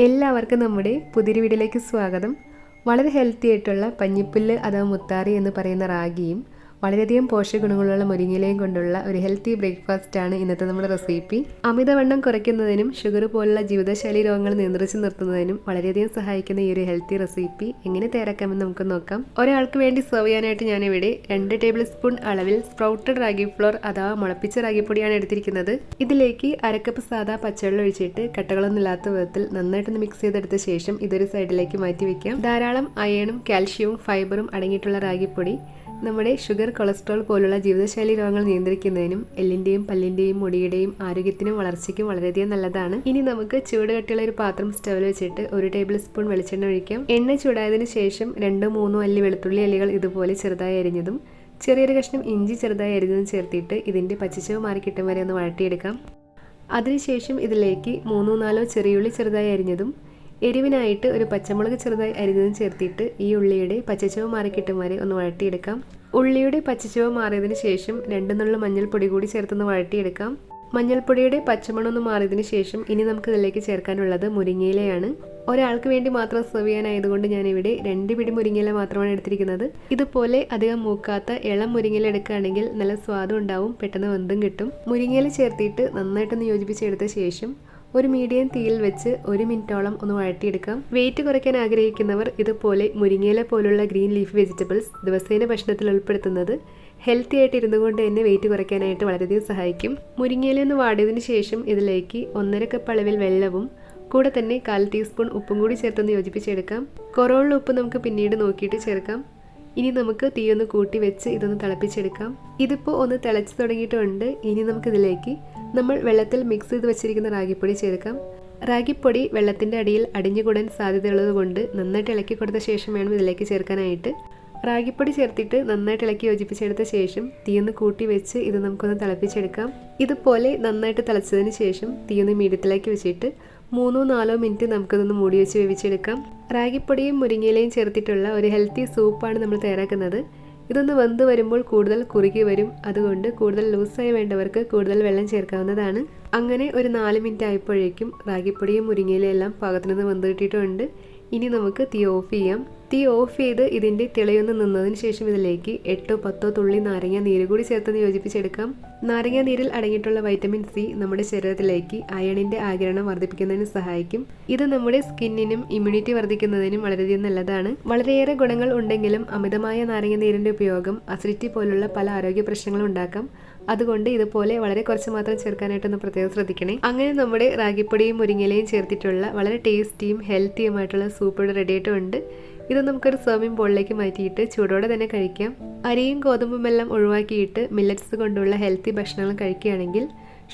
എല്ലാവർക്കും നമ്മുടെ പുതിയൊരു വീഡിയോയിലേക്ക് സ്വാഗതം. വളരെ ഹെൽത്തി ആയിട്ടുള്ള പഞ്ഞിപ്പുല്ല് അഥവാ മുത്താറി എന്ന് പറയുന്ന റാഗിയും വളരെയധികം പോഷകഗുണങ്ങളുള്ള മുരിങ്ങയിലയും കൊണ്ടുള്ള ഒരു ഹെൽത്തി ബ്രേക്ക്ഫാസ്റ്റ് ആണ് ഇന്നത്തെ നമ്മുടെ റെസിപ്പി. അമിതവണ്ണം കുറയ്ക്കുന്നതിനും ഷുഗർ പോലുള്ള ജീവിതശൈലി രോഗങ്ങൾ നിയന്ത്രിച്ച് നിർത്തുന്നതിനും വളരെയധികം സഹായിക്കുന്ന ഈ ഒരു ഹെൽത്തി റെസിപ്പി എങ്ങനെ തയ്യാറാക്കാമെന്ന് നമുക്ക് നോക്കാം. ഒരാൾക്ക് വേണ്ടി സെർവ് ചെയ്യാനായിട്ട് ഞാനിവിടെ 2 ടേബിൾ സ്പൂൺ അളവിൽ സ്പ്രൗട്ടഡ് റാഗി ഫ്ലോർ അഥവാ മുളപ്പിച്ച റാഗിപ്പൊടിയാണ് എടുത്തിരിക്കുന്നത്. ഇതിലേക്ക് അരക്കപ്പ് സാധാ പച്ചവെള്ളം ഒഴിച്ചിട്ട് കട്ടകളൊന്നും ഇല്ലാത്ത വിധത്തിൽ നന്നായിട്ടൊന്ന് മിക്സ് ചെയ്തെടുത്ത ശേഷം ഇതൊരു സൈഡിലേക്ക് മാറ്റി വെക്കാം. ധാരാളം അയണും കാൽഷ്യവും ഫൈബറും അടങ്ങിയിട്ടുള്ള റാഗിപ്പൊടി നമ്മുടെ ഷുഗർ, കൊളസ്ട്രോൾ പോലുള്ള ജീവിതശൈലി രോഗങ്ങൾ നിയന്ത്രിക്കുന്നതിനും എല്ലിൻ്റെയും പല്ലിൻ്റെയും മുടിയുടെയും ആരോഗ്യത്തിനും വളർച്ചയ്ക്കും വളരെയധികം നല്ലതാണ്. ഇനി നമുക്ക് ചൂടുകട്ടിയുള്ള ഒരു പാത്രം സ്റ്റൗവിൽ വെച്ചിട്ട് 1 ടേബിൾ സ്പൂൺ വെളിച്ചെണ്ണ ഒഴിക്കാം. എണ്ണ ചൂടായതിനു ശേഷം 2-3 അല്ലി വെളുത്തുള്ളി അല്ലികൾ ഇതുപോലെ ചെറുതായി അരിഞ്ഞതും ചെറിയൊരു കഷ്ണം ഇഞ്ചി ചെറുതായി അരിഞ്ഞതും ചേർത്തിട്ട് ഇതിൻ്റെ പച്ചച്ചവ് മാറിക്കിട്ടും വരെ ഒന്ന് വഴട്ടിയെടുക്കാം. അതിനുശേഷം ഇതിലേക്ക് 3-4 ചെറിയുള്ളി ചെറുതായി അരിഞ്ഞതും എരിവിനായിട്ട് ഒരു പച്ചമുളക് ചെറുതായി അരിഞ്ഞതും ചേർത്തിട്ട് ഈ ഉള്ളിയുടെ പച്ചച്ചവ് മാറിക്കിട്ടും വരെ ഒന്ന് വഴട്ടിയെടുക്കാം. ഉള്ളിയുടെ പച്ചച്ചവ് മാറിയതിന് ശേഷം 2 നുള്ളു മഞ്ഞൾപ്പൊടി കൂടി ചേർത്തൊന്ന് വഴട്ടിയെടുക്കാം. മഞ്ഞൾപ്പൊടിയുടെ പച്ചമണമൊന്ന് മാറിയതിന് ശേഷം ഇനി നമുക്ക് ഇതിലേക്ക് ചേർക്കാനുള്ളത് മുരിങ്ങയിലയാണ്. ഒരാൾക്ക് വേണ്ടി മാത്രം സെർവ് ചെയ്യാനായതുകൊണ്ട് ഞാനിവിടെ 2 പിടി മുരിങ്ങയില മാത്രമാണ് എടുത്തിരിക്കുന്നത്. ഇതുപോലെ അധികം മൂക്കാത്ത ഇളം മുരിങ്ങയില എടുക്കുകയാണെങ്കിൽ നല്ല സ്വാദും ഉണ്ടാവും, പെട്ടെന്ന് വെന്തും കിട്ടും. മുരിങ്ങയില ചേർത്തിട്ട് നന്നായിട്ടൊന്ന് യോജിപ്പിച്ചെടുത്ത ശേഷം ഒരു മീഡിയം തീയിൽ വെച്ച് 1 മിനിറ്റോളം ഒന്ന് വഴട്ടിയെടുക്കാം. വെയിറ്റ് കുറയ്ക്കാൻ ആഗ്രഹിക്കുന്നവർ ഇതുപോലെ മുരിങ്ങയില പോലുള്ള ഗ്രീൻ ലീഫ് വെജിറ്റബിൾസ് ദിവസേന ഭക്ഷണത്തിൽ ഉൾപ്പെടുത്തുന്നത് ഹെൽത്തി ആയിട്ട് ഇരുന്നു കൊണ്ട് തന്നെ വെയിറ്റ് കുറയ്ക്കാനായിട്ട് വളരെയധികം സഹായിക്കും. മുരിങ്ങയില ഒന്ന് വാടിയതിനു ശേഷം ഇതിലേക്ക് 1.5 കപ്പ് അളവിൽ വെള്ളവും കൂടെ തന്നെ 1/4 ടീസ്പൂൺ ഉപ്പും കൂടി ചേർത്തൊന്ന് യോജിപ്പിച്ചെടുക്കാം. കുറവുള്ള ഉപ്പ് നമുക്ക് പിന്നീട് നോക്കിയിട്ട് ചേർക്കാം. ഇനി നമുക്ക് തീയൊന്ന് കൂട്ടി വെച്ച് ഇതൊന്ന് തിളപ്പിച്ചെടുക്കാം. ഇതിപ്പോൾ ഒന്ന് തിളച്ച് തുടങ്ങിയിട്ടുണ്ട്. ഇനി നമുക്കിതിലേക്ക് നമ്മൾ വെള്ളത്തിൽ മിക്സ് ചെയ്ത് വെച്ചിരിക്കുന്ന റാഗിപ്പൊടി ചേർക്കാം. റാഗിപ്പൊടി വെള്ളത്തിൻ്റെ അടിയിൽ അടിഞ്ഞുകൂടാൻ സാധ്യതയുള്ളത് കൊണ്ട് നന്നായിട്ട് ഇളക്കി കൊടുത്ത ശേഷം വേണം ഇതിലേക്ക് ചേർക്കാനായിട്ട്. റാഗിപ്പൊടി ചേർത്തിട്ട് നന്നായിട്ട് ഇളക്കി യോജിപ്പിച്ചെടുത്ത ശേഷം തീയൊന്ന് കൂട്ടി വെച്ച് ഇത് നമുക്കൊന്ന് തിളപ്പിച്ചെടുക്കാം. ഇതുപോലെ നന്നായിട്ട് തിളച്ചതിന് ശേഷം തീയൊന്ന് മീഡിയത്തിലേക്ക് വെച്ചിട്ട് 3-4 മിനിറ്റ് നമുക്കിതൊന്ന് മൂടി വെച്ച് വേവിച്ചെടുക്കാം. റാഗിപ്പൊടിയും മുരിങ്ങയിലയും ചേർത്തിട്ടുള്ള ഒരു ഹെൽത്തി സൂപ്പാണ് നമ്മൾ തയ്യാറാക്കുന്നത്. ഇതൊന്ന് വെന്ത് വരുമ്പോൾ കൂടുതൽ കുറുകി വരും. അതുകൊണ്ട് കൂടുതൽ ലൂസായി വേണ്ടവർക്ക് കൂടുതൽ വെള്ളം ചേർക്കാവുന്നതാണ്. അങ്ങനെ ഒരു 4 മിനിറ്റ് ആയപ്പോഴേക്കും റാഗിപ്പൊടിയും മുരിങ്ങയിലയും എല്ലാം പാകത്തിനൊന്ന് വെന്ത് കിട്ടിയിട്ടുണ്ട്. ഇനി നമുക്ക് തീ ഓഫ് ചെയ്യാം. തീ ഓഫ് ചെയ്ത് ഇതിൻ്റെ തിളയൊന്ന് നിന്നതിന് ശേഷം ഇതിലേക്ക് 8-10 തുള്ളി നാരങ്ങ നീര് കൂടി ചേർത്തൊന്ന് യോജിപ്പിച്ചെടുക്കാം. നാരങ്ങ നീരിൽ അടങ്ങിയിട്ടുള്ള വൈറ്റമിൻ സി നമ്മുടെ ശരീരത്തിലേക്ക് അയണിൻ്റെ ആഗിരണം വർദ്ധിപ്പിക്കുന്നതിന് സഹായിക്കും. ഇത് നമ്മുടെ സ്കിന്നിനും ഇമ്മ്യൂണിറ്റി വർദ്ധിക്കുന്നതിനും വളരെയധികം നല്ലതാണ്. വളരെയേറെ ഗുണങ്ങൾ ഉണ്ടെങ്കിലും അമിതമായ നാരങ്ങ നീരിൻ്റെ ഉപയോഗം അസിഡിറ്റി പോലുള്ള പല ആരോഗ്യ പ്രശ്നങ്ങളും ഉണ്ടാക്കാം. അതുകൊണ്ട് ഇതുപോലെ വളരെ കുറച്ച് മാത്രം ചേർക്കാനായിട്ടൊന്ന് പ്രത്യേകം ശ്രദ്ധിക്കണേ. അങ്ങനെ നമ്മുടെ റാഗിപ്പൊടിയും മുരിങ്ങയിലയും ചേർത്തിട്ടുള്ള വളരെ ടേസ്റ്റിയും ഹെൽത്തിയുമായിട്ടുള്ള സൂപ്പ് ഇവിടെ റെഡി ആയിട്ടുണ്ട്. ഇത് നമുക്കൊരു സെർവിംഗ് ബോളിലേക്ക് മാറ്റിയിട്ട് ചൂടോടെ തന്നെ കഴിക്കാം. അരിയും ഗോതമ്പും എല്ലാം ഒഴിവാക്കിയിട്ട് മില്ലറ്റ്സ് കൊണ്ടുള്ള ഹെൽത്തി ഭക്ഷണങ്ങൾ കഴിക്കുകയാണെങ്കിൽ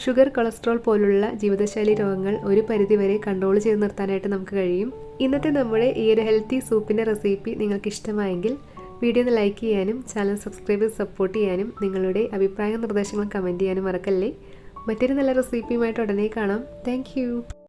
ഷുഗർ, കൊളസ്ട്രോൾ പോലുള്ള ജീവിതശൈലി രോഗങ്ങൾ ഒരു പരിധിവരെ കൺട്രോൾ ചെയ്ത് നിർത്താനായിട്ട് നമുക്ക് കഴിയും. ഇന്നത്തെ നമ്മുടെ ഈ ഒരു ഹെൽത്തി സൂപ്പിൻ്റെ റെസിപ്പി നിങ്ങൾക്ക് ഇഷ്ടമായെങ്കിൽ വീഡിയോ ഒന്ന് ലൈക്ക് ചെയ്യാനും ചാനൽ സബ്സ്ക്രൈബ് ചെയ്ത് സപ്പോർട്ട് ചെയ്യാനും നിങ്ങളുടെ അഭിപ്രായ നിർദ്ദേശങ്ങൾ കമൻറ്റ് ചെയ്യാനും മറക്കല്ലേ. മറ്റൊരു നല്ല റെസിപ്പിയുമായിട്ട് ഉടനെ കാണാം. താങ്ക്